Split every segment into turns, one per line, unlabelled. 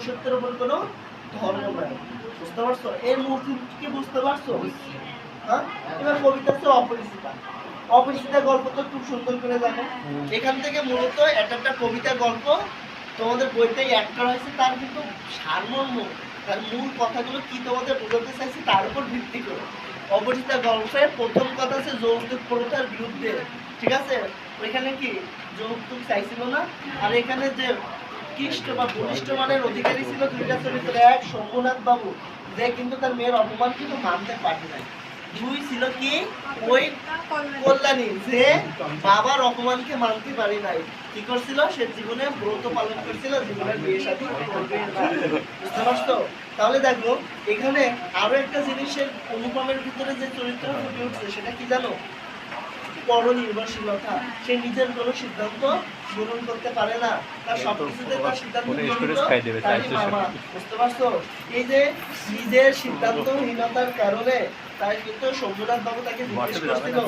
মনুষ্যত্বের উপর কোনো ধর্ম নাই। বুঝতে পারছো? এর মূল কি বুঝতে পারছো? হ্যাঁ, এবার কবিতা হচ্ছে অপরিচিতা। অপরিচিতা গল্প তো খুব সুন্দর করে জানো। এখান থেকে মূলত একটা কবিতা গল্প তোমাদের বইতে অ্যাড করা হয়েছে, তার কিন্তু সারমর্ম, তার মূল কথাগুলো কি তোমাদের বোঝাতে চাইছে তার উপর ভিত্তি করে। অপরিচিতা গল্পের প্রথম কথা আছে যৌতুক প্রথার বিরুদ্ধে, ঠিক আছে? ওইখানে কি যৌতুক চাইছিল না। আর এখানে যে খ্রিস্ট বা বলিষ্ঠ মানের অধিকারী ছিল দুইটা চরিত্র, এক শম্ভুনাথ বাবু, যে কিন্তু তার মেয়ের অপমান কিন্তু মানতে পারে নাই। দুই ছিল কি ওই কল্যাণী, যে বাবার অপমানকে মানতে পারি নাই। কি করছিল? সে জীবনে ব্রত পালন করছিল, জীবনের বিয়ে শাদী করবে না। বুঝতে পারছো? তাহলে দেখো এখানে আরো একটা জিনিসের অনুপমের ভিতরে যে চরিত্র ফুটে উঠছে সেটা কি জানো? পরনির্ভরশীলতা। সে নিজের কোনো সিদ্ধান্ত গ্রহণ করতে পারে না, তার সবকিছুতে তার সিদ্ধান্ত মামা। বুঝতে পারছো? এই যে নিজের সিদ্ধান্তহীনতার কারণে তাই কিন্তু শম্ভুনাথ বাবু তাকে জিজ্ঞেস করছিল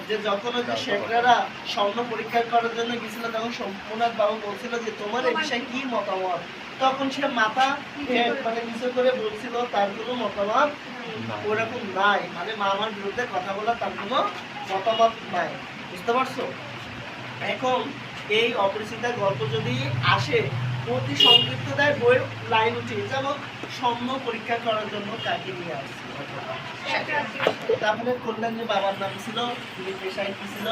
যে যখন ওই যে শেখরারা স্বর্ণ পরীক্ষা করার জন্য গেছিল, তখন শম্ভুনাথ বাবু বলছিল যে তোমার এই বিষয়ে কি মতামত? তখন সে মাথা মানে নিচু করে বলছিল তার কোনো মতামত ওরকম নাই, মানে মামার বিরুদ্ধে কথা বলা তার কোনো মতামত নাই। বুঝতে পারছো? এখন এই অপরিচিতা গল্প যদি আসে অতি সংক্ষিপ্ত দেয় বইয়ের লাইন উঠে, যেমন স্বর্ণ পরীক্ষা করার জন্য কাকে নিয়ে আসছে, তারপরে কল্যাণীর বাবার নাম ছিল, তিনি পেশায় কি ছিল,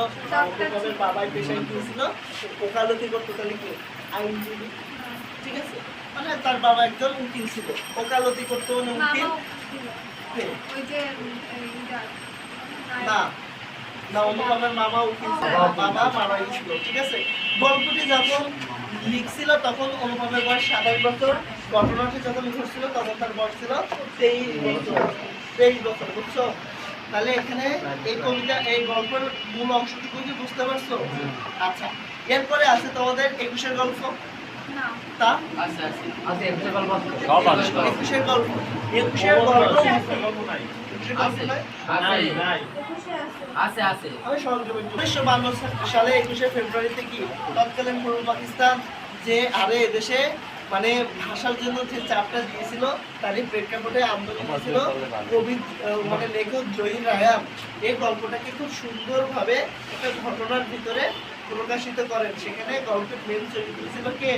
অনুপমের বাবার পেশায় কি ছিল, ওকালতি করতো, তাহলে কি আইনজীবী, ঠিক আছে? মানে তার বাবা একজন উকিল ছিল, ওকালতি করতো, মানে উকিল না না, অনুপমের মামা উকিল ছিল, বাবা মারাই ছিল, ঠিক আছে? গল্পটি যখন লিখছিল তখন অনুপমের বয়স 27 বছর, ঘটনাটি যখন ঘটছিল তখন তার বয়স ছিল 23 বছর। বুঝছো? তাহলে এখানে এই কবিতা এই গল্পের মূল অংশটুকু কি বুঝতে পারছো? আচ্ছা, এরপরে আছে তোমাদের 21-এর গল্প। তা আছে আছে আছে 21-এর গল্প, সব আছে 21-এর গল্প, 21-এর গল্প নাই, 21-এর গল্প নাই, নাই আছে আছে। আমি সংক্ষেপে 1952 সালে 21শে ফেব্রুয়ারিতে কি তৎকালীন পূর্ব পাকিস্তান যে আরে এদেশে মানে ভাষার জন্য যে চাপটা দিয়েছিল তারই প্রেক্ষাপটে আন্দোলন হয়েছিল। কবি মানে লেখক জহির রায়হান এই গল্পটাকে খুব সুন্দরভাবে একটা ঘটনার ভিতরে প্রকাশিত করেন। সেখানে গল্পের মেন চরিত্র ছিল কে?